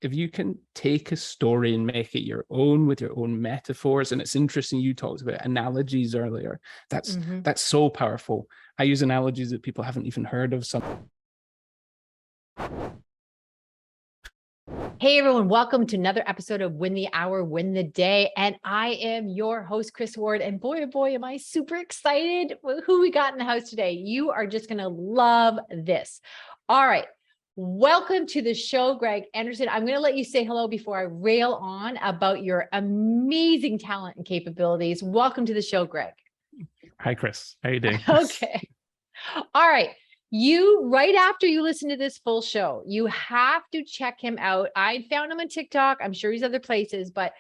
if you can take a story and make it your own with your own metaphors, and it's interesting, you talked about analogies earlier. That's so powerful. I use analogies that people haven't even heard of. Hey everyone, welcome to another episode of Win the Hour, Win the Day. And I am your host, Chris Ward. And boy, oh boy, am I super excited who we got in the house today. You are just going to love this. All right. Welcome to the show, Greig Anderson. I'm going to let you say hello before I rail on about your amazing talent and capabilities. Welcome to the show, Greig. Hi, Chris. How are you doing? Okay. All right. You, right after you listen to this full show, you have to check him out. I found him on TikTok. I'm sure he's other places, but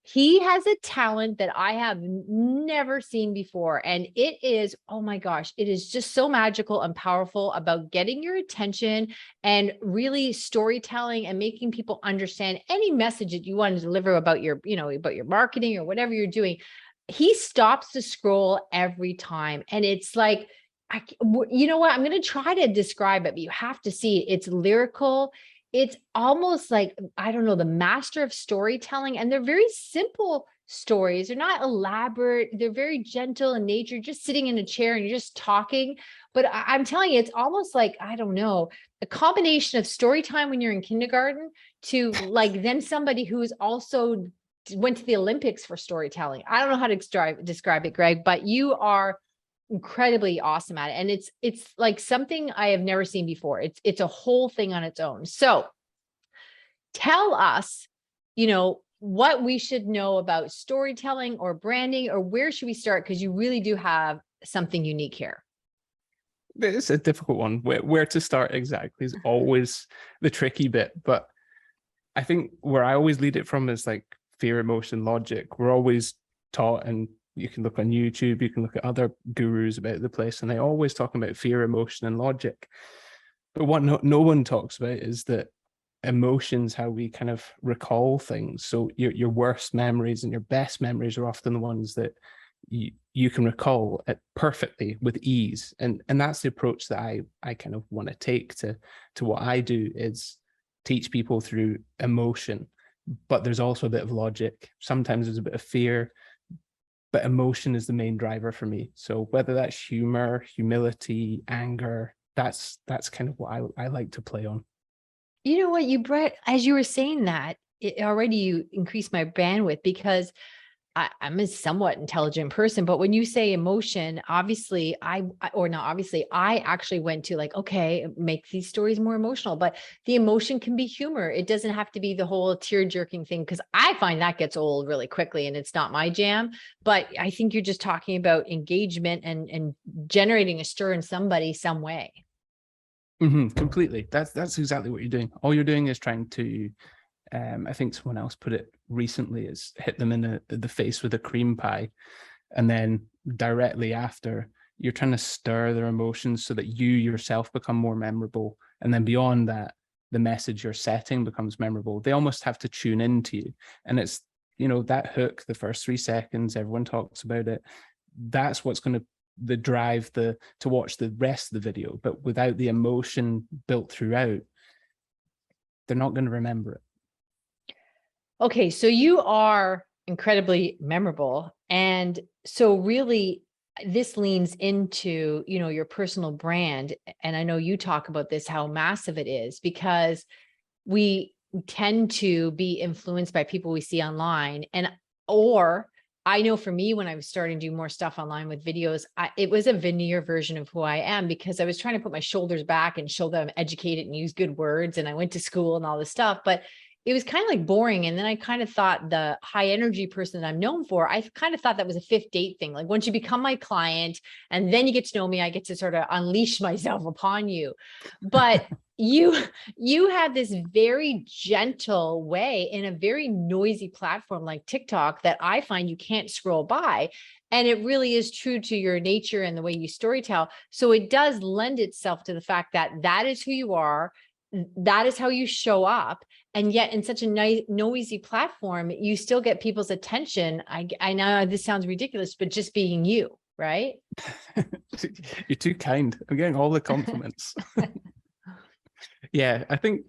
he has a talent that I have never seen before. And it is, oh my gosh, it is just so magical and powerful about getting your attention and really storytelling and making people understand any message that you want to deliver about your, about your marketing or whatever you're doing. He stops the scroll every time. And it's like, you know what? I'm going to try to describe it, but you have to see it. It's lyrical. It's almost like, I don't know, the master of storytelling. And they're very simple stories. They're not elaborate. They're very gentle in nature, just sitting in a chair and you're just talking. But I'm telling you, it's almost like, I don't know, a combination of story time when you're in kindergarten to like then somebody who's also went to the Olympics for storytelling. I don't know how to describe it, Greig, but you are incredibly awesome at it. And it's like something I have never seen before. It's a whole thing on its own. So tell us, what we should know about storytelling or branding, or where should we start? Because you really do have something unique here. It's a difficult one. Where to start exactly is always the tricky bit. But I think where I always lead it from is like fear, emotion, logic. We're always taught, and you can look on YouTube, you can look at other gurus about the place, and they always talk about fear, emotion, and logic. But what no one talks about is that emotions, how we kind of recall things. So your worst memories and your best memories are often the ones that you can recall it perfectly with ease. And that's the approach that I kind of want to take to what I do, is teach people through emotion. But there's also a bit of logic. Sometimes there's a bit of fear, but emotion is the main driver for me. So whether that's humor, humility, anger, that's kind of what I like to play on. You know what, as you were saying that, you increased my bandwidth, because I'm a somewhat intelligent person, but when you say emotion, obviously I actually went to like, okay, make these stories more emotional, but the emotion can be humor. It doesn't have to be the whole tear jerking thing, because I find that gets old really quickly and it's not my jam. But I think you're just talking about engagement and generating a stir in somebody some way. Completely. That's exactly what you're doing. All you're doing is trying to, I think someone else put it recently, is hit them in the face with a cream pie. And then directly after, you're trying to stir their emotions so that you yourself become more memorable. And then beyond that, the message you're setting becomes memorable. They almost have to tune into you. And it's, that hook, the first 3 seconds, everyone talks about it. That's what's going to drive to watch the rest of the video. But without the emotion built throughout, they're not going to remember it. Okay, so you are incredibly memorable. And so really this leans into, your personal brand. And I know you talk about this, how massive it is, because we tend to be influenced by people we see online. Or I know for me, when I was starting to do more stuff online with videos, it was a veneer version of who I am, because I was trying to put my shoulders back and show that I'm educated and use good words. And I went to school and all this stuff, but it was kind of like boring. And then I kind of thought the high energy person that I'm known for, I kind of thought that was a fifth date thing. Like once you become my client and then you get to know me, I get to sort of unleash myself upon you. But you have this very gentle way in a very noisy platform like TikTok that I find you can't scroll by. And it really is true to your nature and the way you storytell. So it does lend itself to the fact that that is who you are. That is how you show up. And yet in such a nice, noisy platform, you still get people's attention. I know this sounds ridiculous, but just being you, right? You're too kind. I'm getting all the compliments. Yeah, I think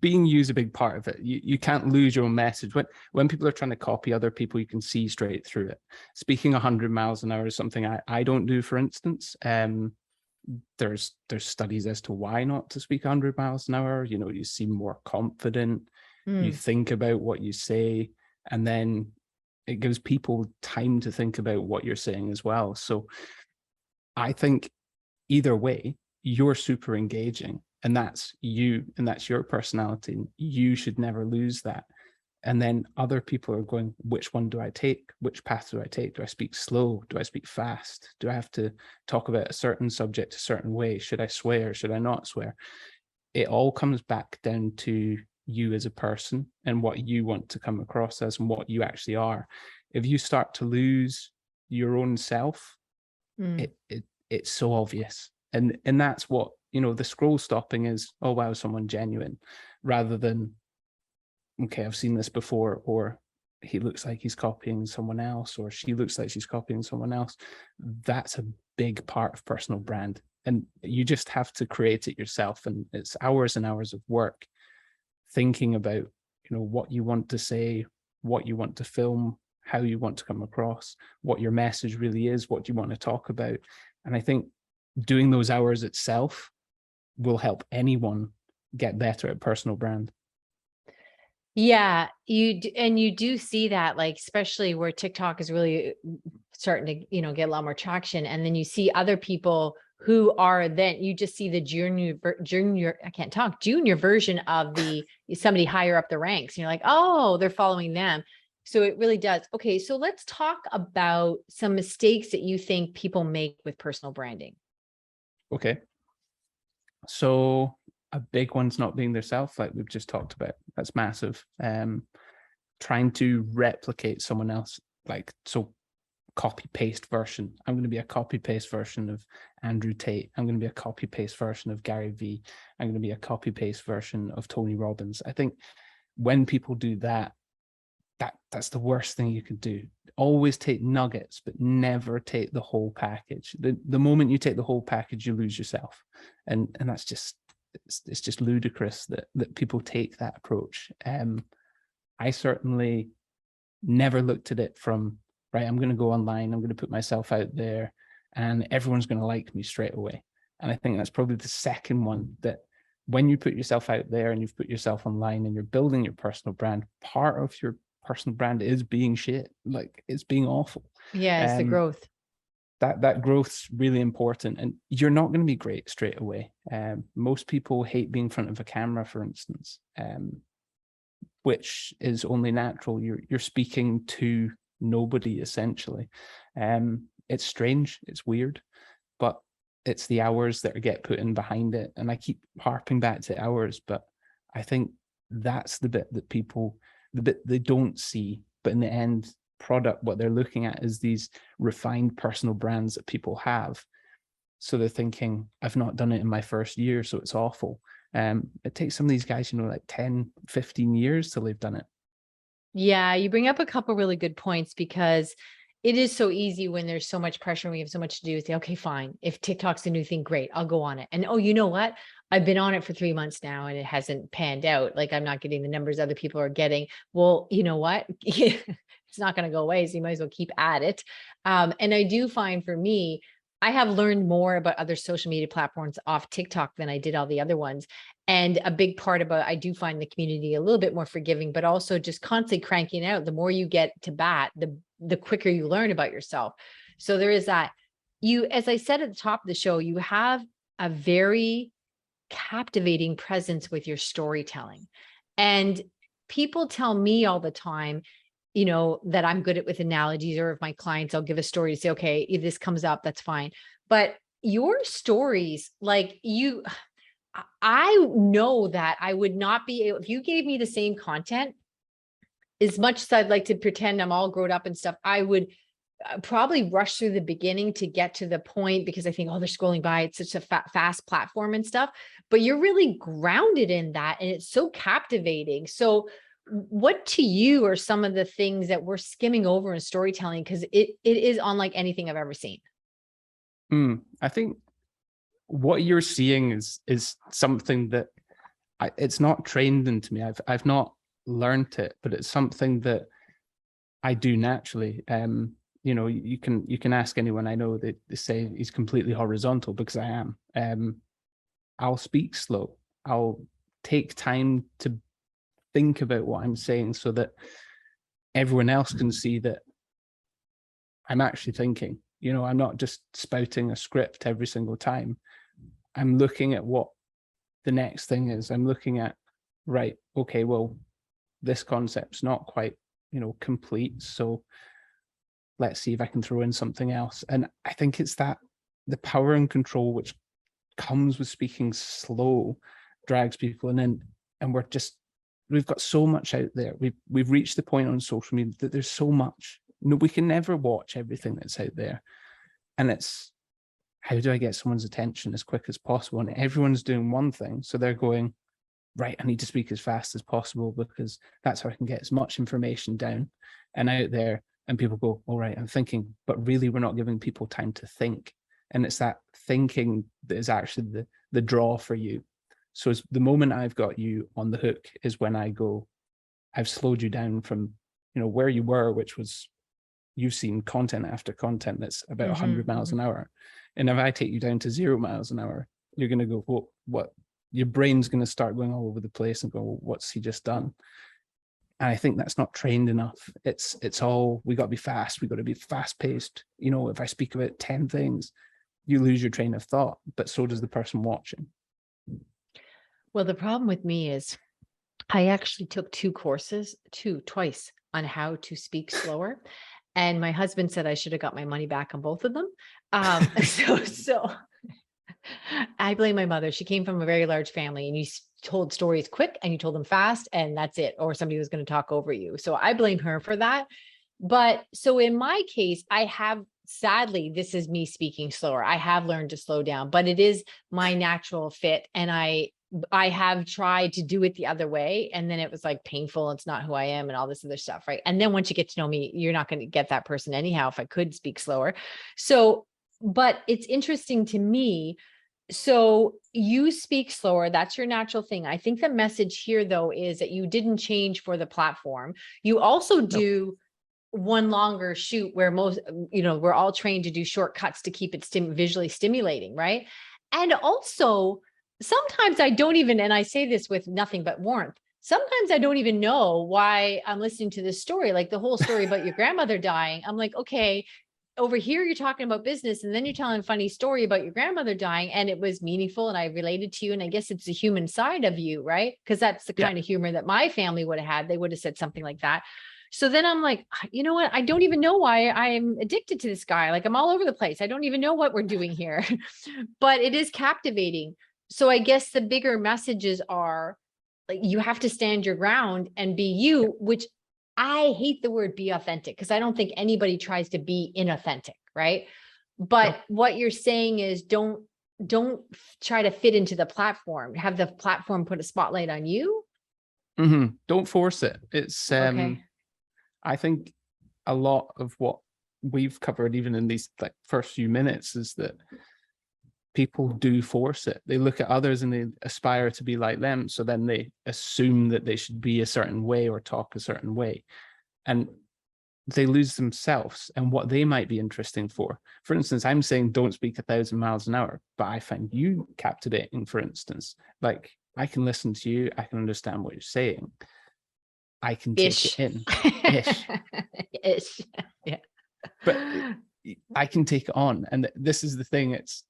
being you is a big part of it. You can't lose your own message. When people are trying to copy other people, you can see straight through it. Speaking 100 miles an hour is something I don't do, for instance. There's studies as to why not to speak 100 miles an hour. You know, you seem more confident, you think about what you say, and then it gives people time to think about what you're saying as well. So I think either way, you're super engaging, and that's you, and that's your personality. You should never lose that. And then other people are going, which one do I take? Which path do I take? Do I speak slow? Do I speak fast? Do I have to talk about a certain subject a certain way? Should I swear? Should I not swear? It all comes back down to you as a person and what you want to come across as and what you actually are. If you start to lose your own self, it's so obvious. And that's what, you know, the scroll stopping is, oh wow, someone genuine, rather than, okay, I've seen this before, or he looks like he's copying someone else, or she looks like she's copying someone else. That's a big part of personal brand. And you just have to create it yourself. And it's hours and hours of work thinking about, you know, what you want to say, what you want to film, how you want to come across, what your message really is, what you want to talk about. And I think doing those hours itself will help anyone get better at personal brand. Yeah, you do see that, like, especially where TikTok is really starting to, you know, get a lot more traction. And then you see other people who are, then you just see the junior version of somebody higher up the ranks. And you're like, oh, they're following them. So it really does. Okay, so let's talk about some mistakes that you think people make with personal branding. Okay. So a big one's not being their self, like we've just talked about. That's massive. Trying to replicate someone else, like, so copy paste version. I'm going to be a copy paste version of Andrew Tate. I'm going to be a copy paste version of Gary Vee. I'm going to be a copy paste version of Tony Robbins. I think when people do that, that's the worst thing you could do. Always take nuggets, but never take the whole package. The moment you take the whole package, you lose yourself. And that's just, it's just ludicrous that people take that approach. I certainly never looked at it from, right, I'm going to go online, I'm going to put myself out there, and everyone's going to like me straight away. And I think that's probably the second one, that when you put yourself out there and you've put yourself online and you're building your personal brand, part of your personal brand is being shit, like it's being awful. Yeah, it's the growth. That growth's really important, and you're not going to be great straight away. Most people hate being in front of a camera, for instance, which is only natural. You're speaking to nobody, essentially. It's strange, it's weird, but it's the hours that get put in behind it. And I keep harping back to hours, but I think that's the bit that people, the bit they don't see. But in the end product, what they're looking at is these refined personal brands that people have. So they're thinking, I've not done it in my first year, so it's awful. It takes some of these guys, you know, like 10, 15 years till they've done it. Yeah, you bring up a couple really good points, because it is so easy when there's so much pressure and we have so much to do, say, okay, fine. If TikTok's the new thing, great, I'll go on it. And oh, you know what? I've been on it for 3 months now and it hasn't panned out. Like, I'm not getting the numbers other people are getting. Well, you know what? It's not going to go away. So you might as well keep at it. And I do find, for me, I have learned more about other social media platforms off TikTok than I did all the other ones. And a big part about, I do find the community a little bit more forgiving, but also just constantly cranking out. The more you get to bat, the quicker you learn about yourself. So there is that. You, as I said at the top of the show, you have a very captivating presence with your storytelling. And people tell me all the time, you know, that I'm good at with analogies, or if my clients, I'll give a story to say, okay, if this comes up, that's fine. But your stories, like, I know that I would not be able, if you gave me the same content, as much as I'd like to pretend I'm all grown up and stuff, I would probably rush through the beginning to get to the point, because I think, oh, they're scrolling by. It's such a fast platform and stuff, but you're really grounded in that. And it's so captivating. So what to you are some of the things that we're skimming over in storytelling? Because it is unlike anything I've ever seen. I think what you're seeing is something that it's not trained into me. I've not learned it, but it's something that I do naturally. You know, you can ask anyone I know, they say he's completely horizontal, because I am. I'll speak slow. I'll take time to think about what I'm saying so that everyone else can see that I'm actually thinking. You know, I'm not just spouting a script every single time. I'm looking at what the next thing is. I'm looking at, right, okay, well, this concept's not quite, you know, complete. So let's see if I can throw in something else. And I think it's that the power and control which comes with speaking slow drags people in, and we've got so much out there. We've reached the point on social media that there's so much. No, we can never watch everything that's out there. And it's, how do I get someone's attention as quick as possible? And everyone's doing one thing. So they're going, right, I need to speak as fast as possible, because that's how I can get as much information down and out there. And people go, all right, I'm thinking, but really we're not giving people time to think. And it's that thinking that is actually the draw for you. So it's the moment I've got you on the hook is when I go, I've slowed you down from, you know, where you were, which was, you've seen content after content that's about 100 miles an hour. And if I take you down to 0 miles an hour, you're going to go, well, what? Your brain's going to start going all over the place and go, well, what's he just done? And I think that's not trained enough. It's all, we got to be fast. We got to be fast paced. You know, if I speak about 10 things, you lose your train of thought, but so does the person watching. Well, the problem with me is I actually took twice on how to speak slower. And my husband said I should have got my money back on both of them. So I blame my mother. She came from a very large family, and you told stories quick and you told them fast, and that's it. Or somebody was going to talk over you. So I blame her for that. But so in my case, I have, sadly, this is me speaking slower. I have learned to slow down, but it is my natural fit. And I have tried to do it the other way. And then it was like painful. It's not who I am and all this other stuff. Right. And then once you get to know me, you're not going to get that person anyhow, if I could speak slower. So, but it's interesting to me. So you speak slower. That's your natural thing. I think the message here, though, is that you didn't change for the platform. You also do one longer shoot where most, you know, we're all trained to do shortcuts to keep it visually stimulating. Right. And also, sometimes I don't even, and I say this with nothing but warmth, sometimes I don't even know why I'm listening to this story, like the whole story about your grandmother dying. I'm like, okay, over here, you're talking about business, and then you're telling a funny story about your grandmother dying, and it was meaningful, and I related to you. And I guess it's the human side of you, right? Because that's the kind of humor that my family would have had. They would have said something like that. So then I'm like, you know what? I don't even know why I'm addicted to this guy. Like, I'm all over the place. I don't even know what we're doing here, but it is captivating. So I guess the bigger messages are, like, you have to stand your ground and be you, which I hate the word be authentic, because I don't think anybody tries to be inauthentic, right? But what you're saying is don't try to fit into the platform. Have the platform put a spotlight on you. Don't force it. It's Okay. I think a lot of what we've covered, even in these like first few minutes, is that people do force it. They look at others and they aspire to be like them. So then they assume that they should be a certain way or talk a certain way. And they lose themselves and what they might be interesting for. For instance, I'm saying don't speak 1,000 miles an hour, but I find you captivating, for instance. Like, I can listen to you, I can understand what you're saying. I can take it in. Ish. Ish. Yeah. But I can take it on. And this is the thing, it's,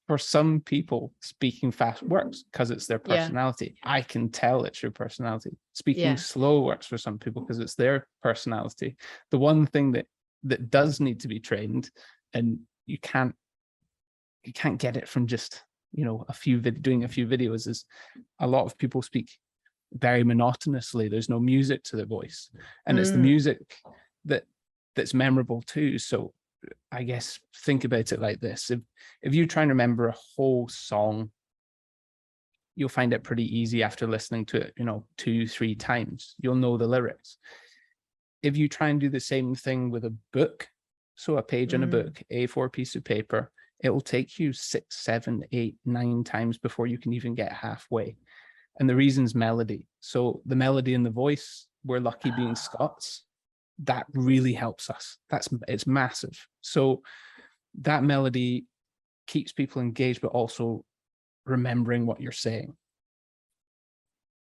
for some people, speaking fast works because it's their personality. Yeah. I can tell it's your personality. Speaking slow works for some people because it's their personality. The one thing that does need to be trained, and you can't get it from just, you know, doing a few videos, is a lot of people speak very monotonously. There's no music to their voice, and it's the music that's memorable too. So I guess think about it like this. If you try and remember a whole song, you'll find it pretty easy after listening to it, you know, 2-3 times. You'll know the lyrics. If you try and do the same thing with a book, so a page in a book, A4 piece of paper, it will take you 6, 7, 8, 9 times before you can even get halfway. And the reason's melody. So the melody in the voice, we're lucky being Scots, that really helps us. It's massive. So that melody keeps people engaged, but also remembering what you're saying.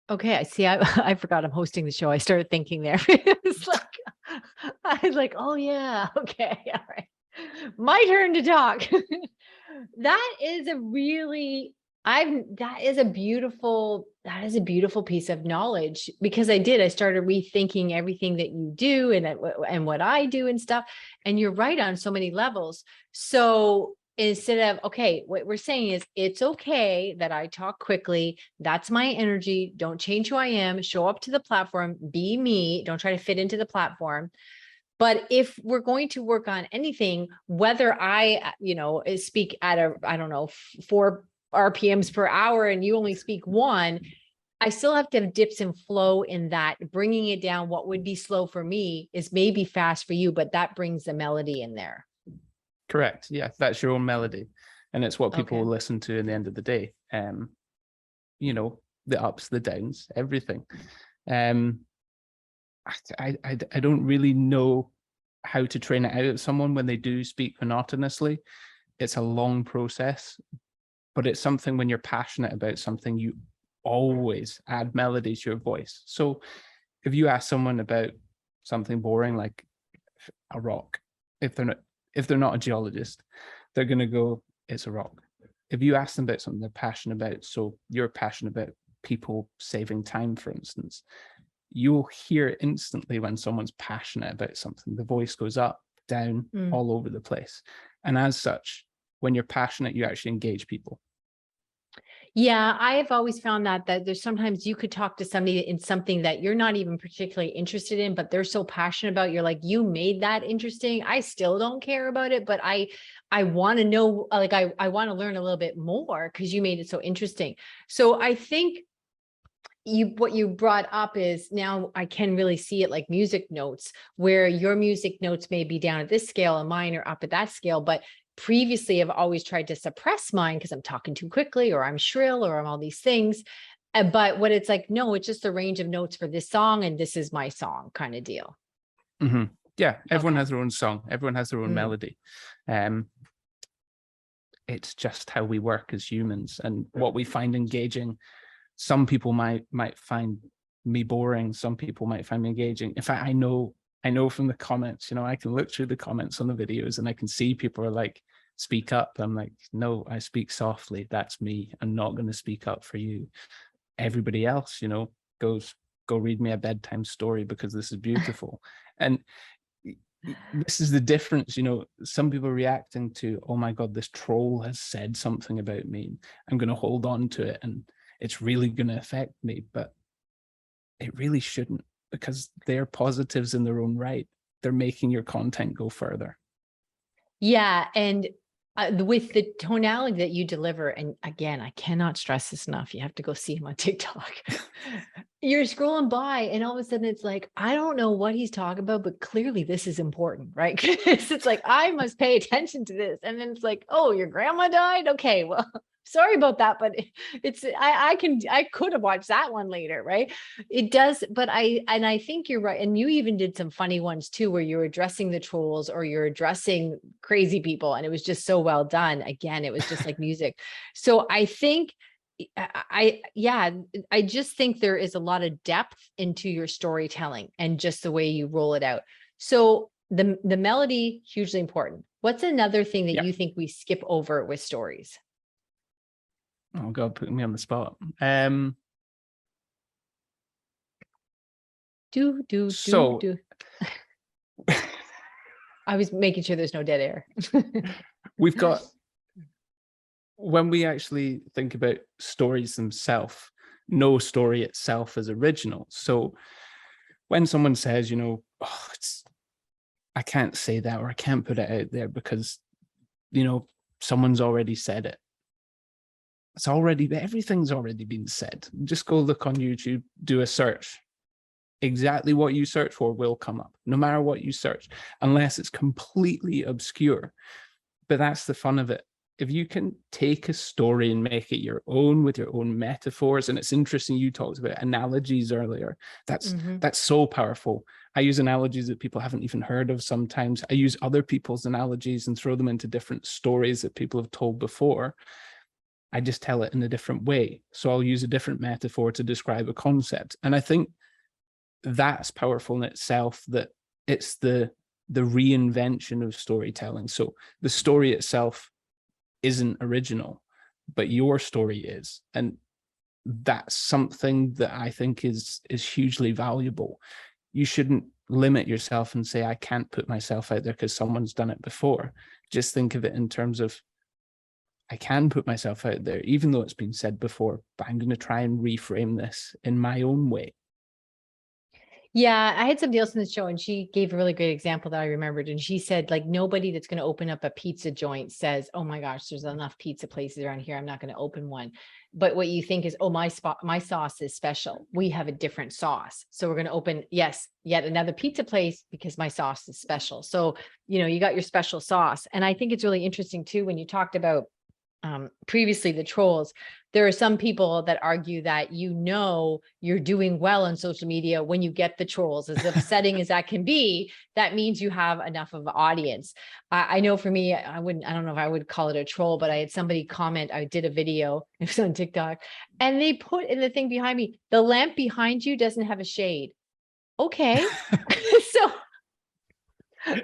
Okay, I see. I forgot I'm hosting the show. I started thinking there. It's like I was like, oh yeah, okay, all right. My turn to talk. That is a really that is a beautiful piece of knowledge, because I started rethinking everything that you do and what I do and stuff. And you're right on so many levels. So instead of, okay, what we're saying is it's okay that I talk quickly. That's my energy. Don't change who I am. Show up to the platform, be me. Don't try to fit into the platform. But if we're going to work on anything, whether I, speak at I don't know, 4 RPMs per hour and you only speak 1, I still have to have dips and flow in that. Bringing it down, what would be slow for me is maybe fast for you, but that brings the melody in there. Correct. Yeah, that's your own melody. And it's what people Okay. will listen to in the end of the day. The ups, the downs, everything. I don't really know how to train it out of someone when they do speak monotonously. It's a long process, but it's something when you're passionate about something, you always add melody to your voice. So if you ask someone about something boring like a rock, if they're not a geologist, they're going to go, it's a rock. If you ask them about something they're passionate about, so you're passionate about people saving time, for instance, you'll hear instantly when someone's passionate about something. The voice goes up, down, all over the place. And as such, when you're passionate, you actually engage people. Yeah, I have always found that there's sometimes you could talk to somebody in something that you're not even particularly interested in, but they're so passionate about. You're like, you made that interesting. I still don't care about it, but I want to know, like, I want to learn a little bit more because you made it so interesting. So I think what you brought up is, now I can really see it like music notes, where your music notes may be down at this scale and mine are up at that scale. But previously I've always tried to suppress mine because I'm talking too quickly, or I'm shrill, or I'm all these things. But what it's like, no, it's just the range of notes for this song, and this is my song kind of deal. Mm-hmm. Yeah, everyone Okay. has their own song. Everyone has their own melody. It's just how we work as humans and what we find engaging. Some people might find me boring. Some people might find me engaging. In fact, I know from the comments, I can look through the comments on the videos and I can see people are like, speak up. I'm like, no, I speak softly. That's me. I'm not going to speak up for you. Everybody else, goes, go read me a bedtime story because this is beautiful. And this is the difference, some people reacting to, oh my God, this troll has said something about me. I'm going to hold on to it and it's really going to affect me, but it really shouldn't, because they're positives in their own right. They're making your content go further. Yeah. And with the tonality that you deliver, and again, I cannot stress this enough. You have to go see him on TikTok. You're scrolling by and all of a sudden it's like, I don't know what he's talking about, but clearly this is important, right? It's like, I must pay attention to this. And then it's like, oh, your grandma died? Okay, well, sorry about that, but I could have watched that one later, right? It does, but I think you're right. And you even did some funny ones too, where you're addressing the trolls or you're addressing crazy people, and it was just so well done. Again, it was just like music. So I think I just think there is a lot of depth into your storytelling and just the way you roll it out. So the melody, hugely important. What's another thing that you think we skip over with stories? Oh God, putting me on the spot. Do. I was making sure there's no dead air. We've got, when we actually think about stories themselves, no story itself is original. So when someone says, oh, I can't say that, or I can't put it out there because, someone's already said it. Everything's already been said. Just go look on YouTube, do a search. Exactly what you search for will come up, no matter what you search, unless it's completely obscure. But that's the fun of it. if you can take a story and make it your own with your own metaphors, and it's interesting, you talked about analogies earlier. That's so powerful. I use analogies that people haven't even heard of sometimes. I use other people's analogies and throw them into different stories that people have told before. I just tell it in a different way. So I'll use a different metaphor to describe a concept. And I think that's powerful in itself, that it's the reinvention of storytelling. So the story itself isn't original, but your story is. And that's something that I think is hugely valuable. You shouldn't limit yourself and say, I can't put myself out there because someone's done it before. Just think of it in terms of, I can put myself out there, even though it's been said before, but I'm going to try and reframe this in my own way. Yeah, I had somebody else in the show and she gave a really great example that I remembered. And she said, like, nobody that's going to open up a pizza joint says, oh my gosh, there's enough pizza places around here, I'm not going to open one. But what you think is, oh, my sauce is special. We have a different sauce. So we're going to open, yes, yet another pizza place because my sauce is special. So, you know, you got your special sauce. And I think it's really interesting too, when you talked about previously the trolls, there are some people that argue that, you know, you're doing well on social media when you get the trolls. As upsetting as that can be, that means you have enough of an audience. I know for me, I don't know if I would call it a troll, but I had somebody comment, I did a video, it was on TikTok, and they put in the thing behind me, the lamp behind you doesn't have a shade. Okay. So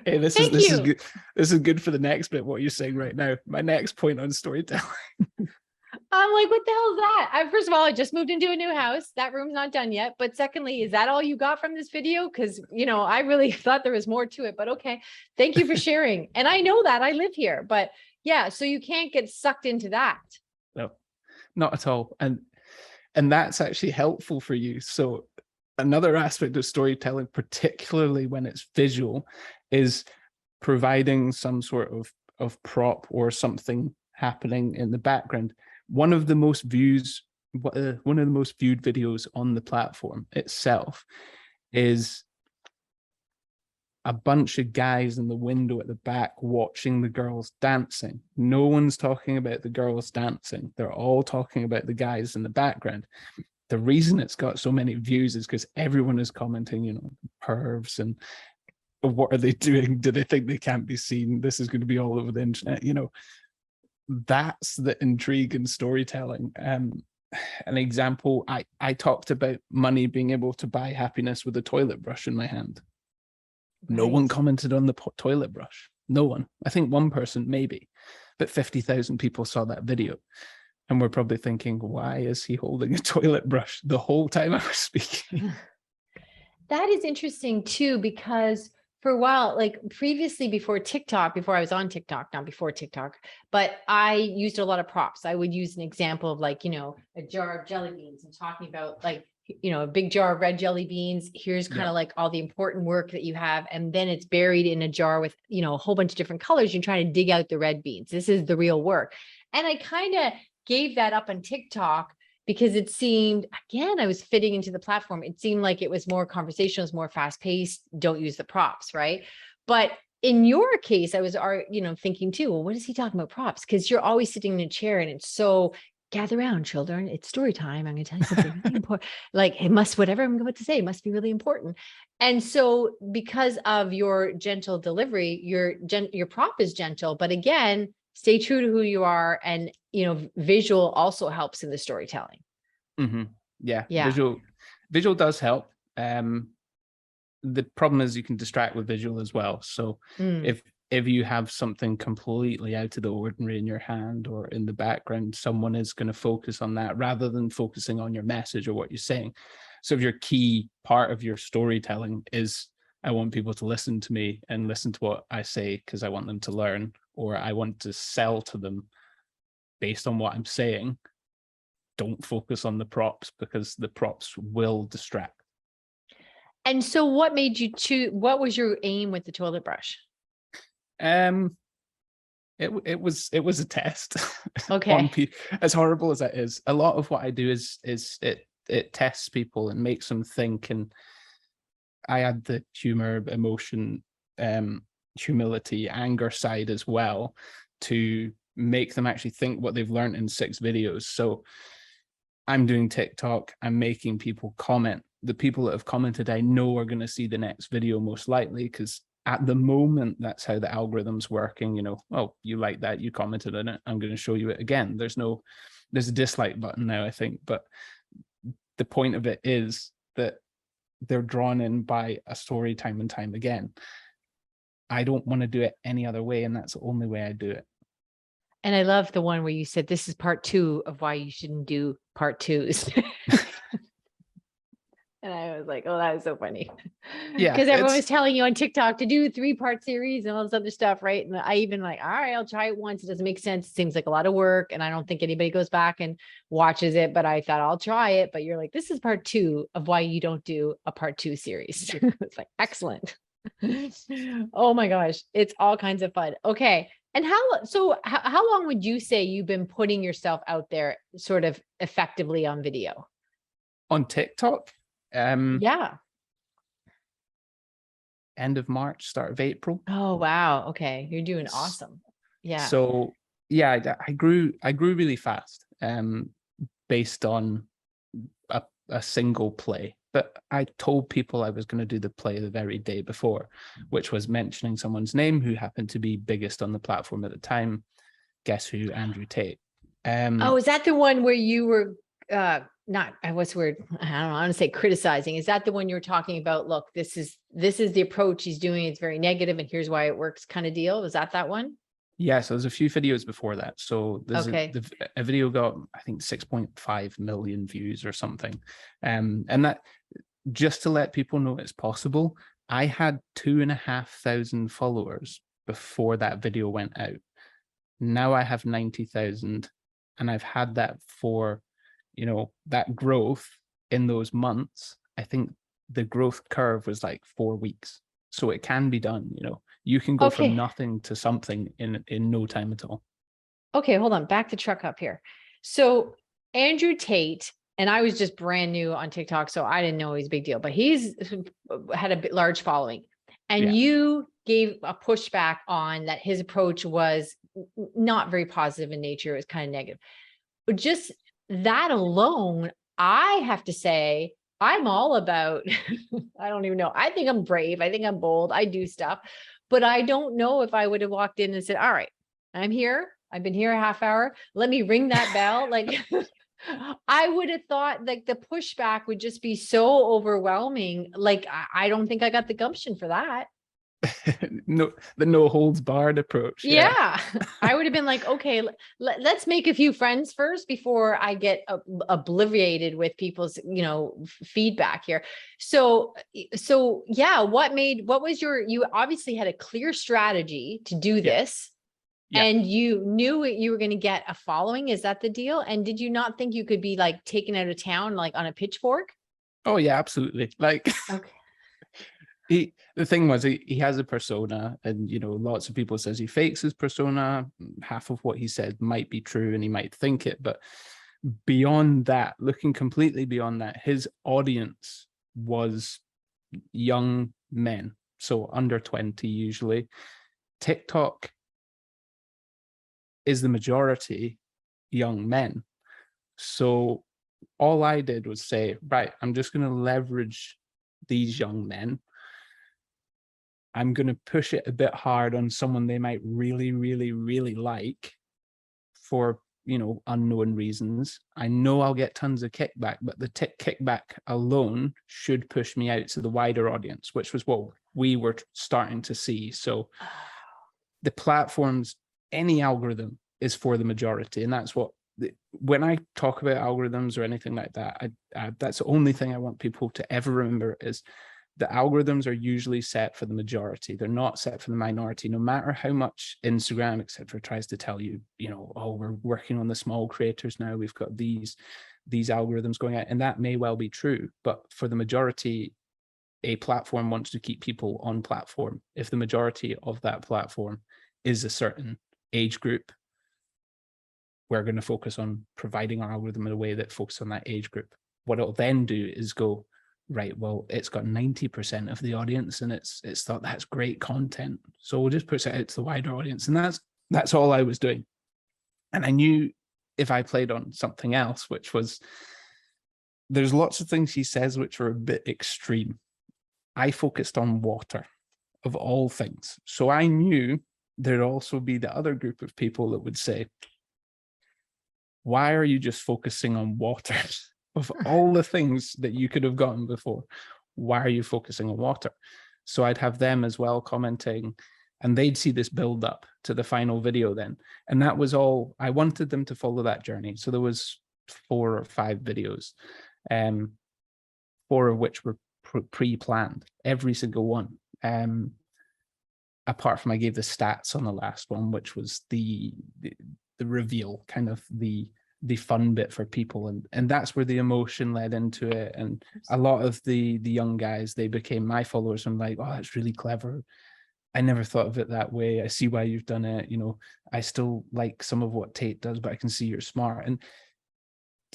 Hey, this is good. This is good for the next bit, what you're saying right now. My next point on storytelling. I'm like, what the hell is that? First of all, I just moved into a new house. That room's not done yet. But secondly, is that all you got from this video? Because, you know, I really thought there was more to it, but okay. Thank you for sharing. And I know that I live here, but yeah, so you can't get sucked into that. No, not at all. And that's actually helpful for you. So another aspect of storytelling, particularly when it's visual, is providing some sort of prop or something happening in the background. One of the most viewed videos on the platform itself is a bunch of guys in the window at the back watching the girls dancing. No one's talking about the girls dancing. They're all talking about the guys in the background. The reason it's got so many views is because everyone is commenting, you know, pervs and what are they doing? Do they think they can't be seen? This is going to be all over the internet. You know, that's the intrigue in storytelling. An example, I talked about money being able to buy happiness with a toilet brush in my hand. Right. No one commented on the toilet brush. No one. I think one person maybe, but 50,000 people saw that video. And we're probably thinking, why is he holding a toilet brush the whole time I was speaking? That is interesting too, because for a while, like previously before I was on TikTok, not before TikTok, but I used a lot of props. I would use an example of, like, you know, a jar of jelly beans and talking about, like, you know, a big jar of red jelly beans. Here's kind of like all the important work that you have. And then it's buried in a jar with, you know, a whole bunch of different colors. You're trying to dig out the red beans. This is the real work. And I kind of gave that up on TikTok because it seemed, again, I was fitting into the platform. It seemed like it was more conversational, it's more fast paced. Don't use the props, right? But in your case, I was, you know, thinking too, well, what is he talking about props? Because you're always sitting in a chair and it's so, gather around, children. It's story time. I'm going to tell you something really important. Like, it must, whatever I'm about to say, must be really important. And so because of your gentle delivery, your prop is gentle, but again, stay true to who you are. And, you know, visual also helps in the storytelling. Mm-hmm. Yeah. Visual does help. The problem is you can distract with visual as well. So if you have something completely out of the ordinary in your hand or in the background, someone is going to focus on that rather than focusing on your message or what you're saying. So if your key part of your storytelling is, I want people to listen to me and listen to what I say because I want them to learn, or I want to sell to them based on what I'm saying, don't focus on the props because the props will distract. And so what made you choose, what was your aim with the toilet brush? It was a test. Okay. As horrible as that is, a lot of what I do is it tests people and makes them think. And I add the humor, emotion, humility, anger side as well to make them actually think what they've learned in 6 videos. So I'm doing TikTok, I'm making people comment. The people that have commented, I know are going to see the next video most likely, because at the moment, that's how the algorithm's working. You know, oh, you like that, you commented on it, I'm going to show you it again. There's a dislike button now, I think. But the point of it is that they're drawn in by a story time and time again. I don't want to do it any other way, and that's the only way I do it. And I love the one where you said, this is part 2 of why you shouldn't do part 2s. And I was like, oh, that is so funny. Yeah, Because everyone was telling you on TikTok to do 3-part series and all this other stuff, right? And I even like, all right, I'll try it once. It doesn't make sense. It seems like a lot of work. And I don't think anybody goes back and watches it, but I thought I'll try it. But you're like, this is part 2 of why you don't do a part 2 series. It's like, excellent. Oh my gosh. It's all kinds of fun. Okay. And how long would you say you've been putting yourself out there sort of effectively on video? On TikTok? Yeah. End of March, start of April. Oh, wow. Okay. You're doing awesome. Yeah. So yeah, I grew really fast, based on a single play. But I told people I was going to do the play the very day before, which was mentioning someone's name who happened to be biggest on the platform at the time. Guess who? Andrew Tate. Oh, is that the one where you were not, what's the word? I don't know, I want to say criticizing. Is that the one you were talking about? Look, this is the approach he's doing. It's very negative, and here's why it works kind of deal. Was that one? Yeah, so there's a few videos before that. So there's a video got, I think, 6.5 million views or something. And that, just to let people know it's possible, I had 2,500 followers before that video went out. Now I have 90,000, and I've had that for, you know, that growth in those months. I think the growth curve was like 4 weeks. So it can be done, you know. You can go from nothing to something in no time at all. Okay, hold on. Back the truck up here. So Andrew Tate, and I was just brand new on TikTok, so I didn't know he was a big deal, but he's had a large following. And you gave a pushback on that his approach was not very positive in nature. It was kind of negative. But just that alone, I have to say, I'm all about, I don't even know. I think I'm brave. I think I'm bold. I do stuff. But I don't know if I would have walked in and said, all right, I'm here. I've been here a half hour. Let me ring that bell. Like, I would have thought like the pushback would just be so overwhelming. Like, I don't think I got the gumption for that. No, the no holds barred approach. Yeah. I would have been like, okay, let's make a few friends first before I get obliterated with people's, you know, feedback here. So yeah, what was you obviously had a clear strategy to do this. And you knew you were going to get a following. Is that the deal? And did you not think you could be like taken out of town, like on a pitchfork? Oh yeah, absolutely. Like, okay. The thing was, he has a persona, and you know, lots of people says he fakes his persona. Half of what he said might be true, and he might think it, but beyond that, looking completely beyond that, his audience was young men, so under 20 usually. TikTok is the majority young men. So all I did was say, right, I'm just going to leverage these young men. I'm going to push it a bit hard on someone they might really, really, really like for, you know, unknown reasons. I know I'll get tons of kickback, but the kickback alone should push me out to the wider audience, which was what we were starting to see. So the platforms, any algorithm is for the majority. And that's what, when I talk about algorithms or anything like that, that's the only thing I want people to ever remember is the algorithms are usually set for the majority. They're not set for the minority, no matter how much Instagram, etc., tries to tell you, you know, oh, we're working on the small creators now. We've got these algorithms going out, and that may well be true. But for the majority, a platform wants to keep people on platform. If the majority of that platform is a certain age group, we're going to focus on providing our algorithm in a way that focuses on that age group. What it'll then do is go, right, well, it's got 90% of the audience, and it's thought that's great content, so we'll just push it out to the wider audience. And that's all I was doing. And I knew if I played on something else, which was, there's lots of things he says which are a bit extreme. I focused on water of all things. So I knew there'd also be the other group of people that would say, why are you just focusing on water? Of all the things that you could have gotten before, why are you focusing on water? So I'd have them as well commenting, and they'd see this build up to the final video then. And that was all, I wanted them to follow that journey. So there was 4 or 5 videos, 4 of which were pre-planned, every single one. Apart from I gave the stats on the last one, which was the reveal, kind of the fun bit for people, and that's where the emotion led into it. And a lot of the young guys, they became my followers. I'm like, oh, that's really clever. I never thought of it that way. I see why you've done it. You know, I still like some of what Tate does, but I can see you're smart. And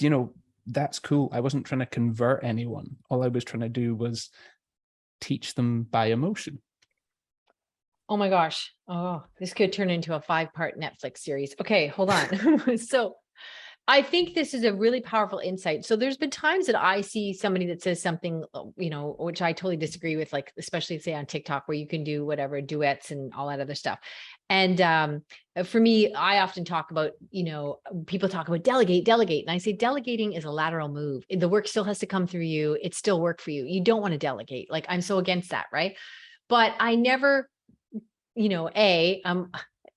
you know, that's cool. I wasn't trying to convert anyone. All I was trying to do was teach them by emotion. Oh my gosh. Oh, this could turn into a 5-part Netflix series. Okay, hold on. So I think this is a really powerful insight. So there's been times that I see somebody that says something, you know, which I totally disagree with, like, especially say on TikTok where you can do whatever duets and all that other stuff. And for me, I often talk about, you know, people talk about delegate. And I say, delegating is a lateral move. The work still has to come through you. It's still work for you. You don't want to delegate. Like, I'm so against that. Right. But I never, you know,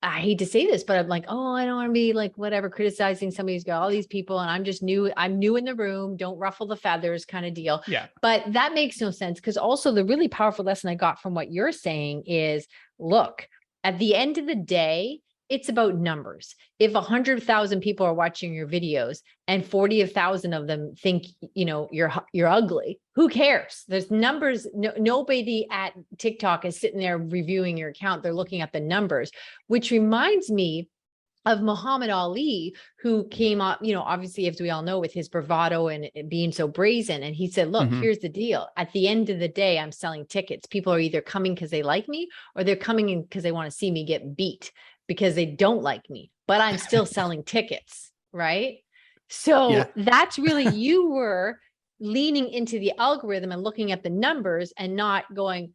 I hate to say this, but I'm like, oh, I don't want to be like, whatever, criticizing somebody who's got all these people and I'm just new. I'm new in the room. Don't ruffle the feathers kind of deal. Yeah. But that makes no sense, because also the really powerful lesson I got from what you're saying is, look, at the end of the day, it's about numbers. If 100,000 people are watching your videos and 40,000 of them think, you know, you're ugly, who cares? There's numbers. Nobody at TikTok is sitting there reviewing your account. They're looking at the numbers, which reminds me of Muhammad Ali, who came up, you know, obviously, as we all know, with his bravado and being so brazen. And he said, look, here's the deal. At the end of the day, I'm selling tickets. People are either coming because they like me, or they're coming in because they want to see me get beat because they don't like me, but I'm still selling tickets. Right. So that's really, you were leaning into the algorithm and looking at the numbers and not going,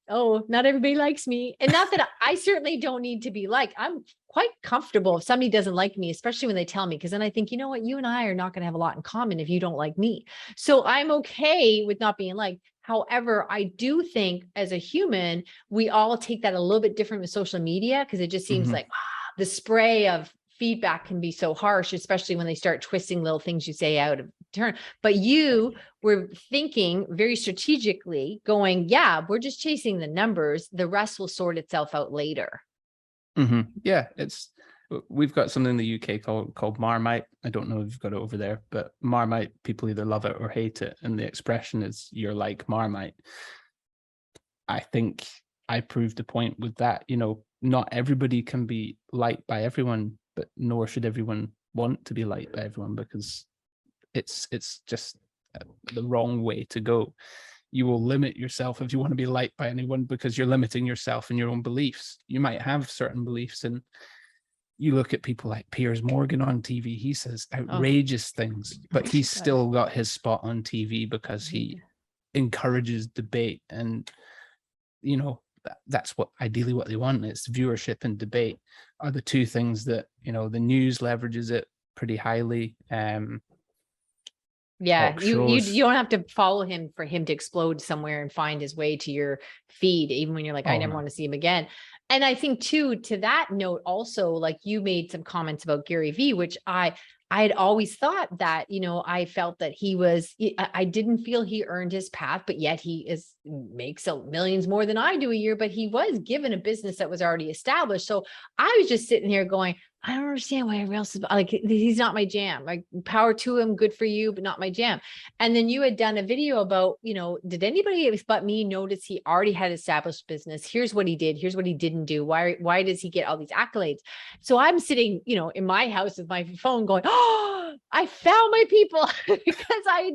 oh, not everybody likes me. And not that I certainly don't need to be liked. I'm quite comfortable if somebody doesn't like me, especially when they tell me, because then I think, you know what, you and I are not going to have a lot in common if you don't like me. So I'm okay with not being liked. However, I do think as a human, we all take that a little bit different with social media, because it just seems like the spray of feedback can be so harsh, especially when they start twisting little things you say out of turn. But you were thinking very strategically, going, yeah, we're just chasing the numbers. The rest will sort itself out later. Yeah, we've got something in the UK called Marmite. I don't know if you've got it over there, but Marmite, people either love it or hate it. And the expression is, you're like Marmite. I think I proved a point with that. You know, not everybody can be liked by everyone, but nor should everyone want to be liked by everyone, because it's just the wrong way to go. You will limit yourself if you want to be liked by anyone, because you're limiting yourself in your own beliefs. You might have certain beliefs, and you look at people like Piers Morgan on TV, he says outrageous things, but he's still got his spot on TV because he encourages debate. And, you know, that's what ideally what they want. It's viewership and debate are the two things that, you know, the news leverages it pretty highly. Yeah, you don't have to follow him for him to explode somewhere and find his way to your feed, even when you're like, I never want to see him again. And I think too, to that note, also, like, you made some comments about Gary Vee, which I had always thought that, you know, I felt that I didn't feel he earned his path, but yet he makes millions more than I do a year, but he was given a business that was already established. So I was just sitting here going, I don't understand why everyone else is like, he's not my jam. Like, power to him, good for you, but not my jam. And then you had done a video about, you know, did anybody but me notice he already had established business? Here's what he did. Here's what he didn't do. Why does he get all these accolades? So I'm sitting, you know, in my house with my phone going, oh, I found my people, because I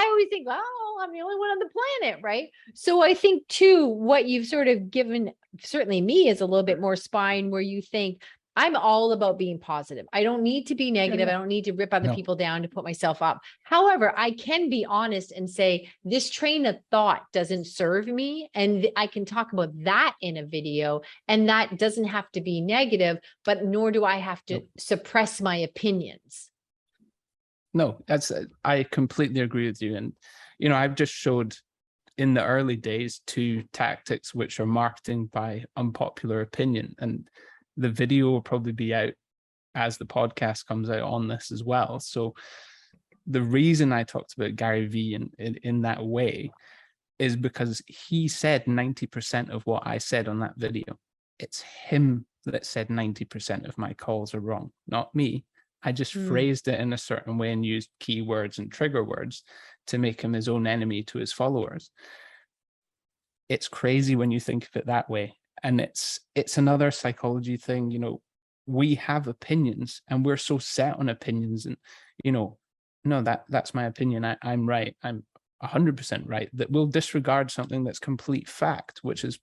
always think, oh, I'm the only one on the planet. Right. So I think too, what you've sort of given certainly me is a little bit more spine, where you think, I'm all about being positive. I don't need to be negative. yeah. I don't need to rip other No. people down to put myself up. However, I can be honest and say this train of thought doesn't serve me. And I can talk about that in a video. And that doesn't have to be negative, but nor do I have to Nope. suppress my opinions. No, I completely agree with you. And, you know, I've just showed in the early days 2 tactics which are marketing by unpopular opinion. And the video will probably be out as the podcast comes out on this as well. So the reason I talked about Gary Vee in that way is because he said 90% of what I said on that video. It's him that said 90% of my calls are wrong, not me. I just phrased it in a certain way and used keywords and trigger words to make him his own enemy to his followers. It's crazy when you think of it that way. And it's another psychology thing. You know, we have opinions and we're so set on opinions, and, you know, no, that's my opinion. I'm right. I'm 100% right, that we'll disregard something that's complete fact, which is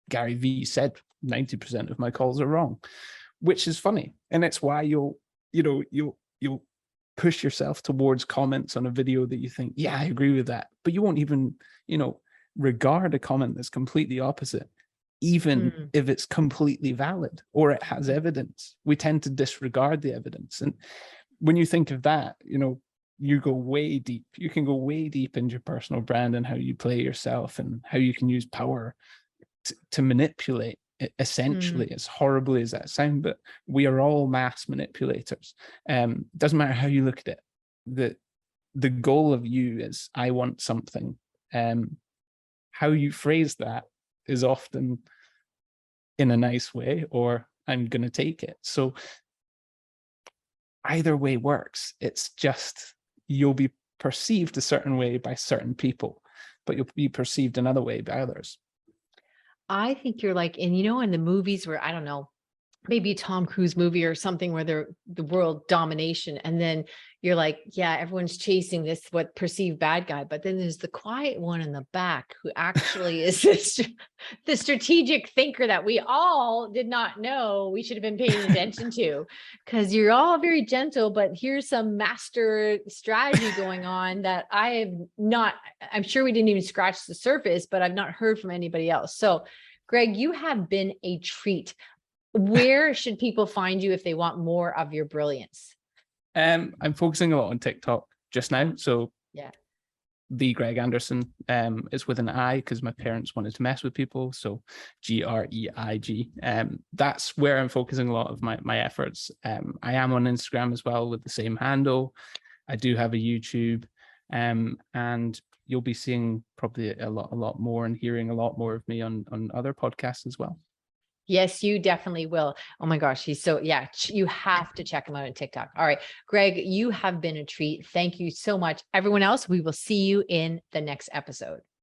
Gary Vee said 90% of my calls are wrong, which is funny. And it's why you'll push yourself towards comments on a video that you think, yeah, I agree with that. But you won't even, you know, regard a comment that's completely opposite, even if it's completely valid or it has evidence. We tend to disregard the evidence. And when you think of that, you know, you go way deep. You can go way deep into your personal brand and how you play yourself and how you can use power to manipulate it, essentially, as horribly as that sounds. But we are all mass manipulators. Doesn't matter how you look at it. The goal of you is, I want something. How you phrase that is often in a nice way, or I'm going to take it. So either way works. It's just, you'll be perceived a certain way by certain people, but you'll be perceived another way by others. I think you're like, and you know, in the movies where, I don't know, maybe a Tom Cruise movie or something where they're the world domination. And then you're like, yeah, everyone's chasing this, what perceived bad guy. But then there's the quiet one in the back who actually is the strategic thinker that we all did not know we should have been paying attention to, because you're all very gentle, but here's some master strategy going on that I have not, I'm sure we didn't even scratch the surface, but I've not heard from anybody else. So Greig, you have been a treat. Where should people find you if they want more of your brilliance? I'm focusing a lot on TikTok just now. So yeah, the Greig Anderson is with an I because my parents wanted to mess with people. So Greig. That's where I'm focusing a lot of my efforts. I am on Instagram as well with the same handle. I do have a YouTube, and you'll be seeing probably a lot more and hearing a lot more of me on other podcasts as well. Yes, you definitely will. Oh my gosh, he's so, yeah, you have to check him out on TikTok. All right, Greig, you have been a treat. Thank you so much. Everyone else, we will see you in the next episode.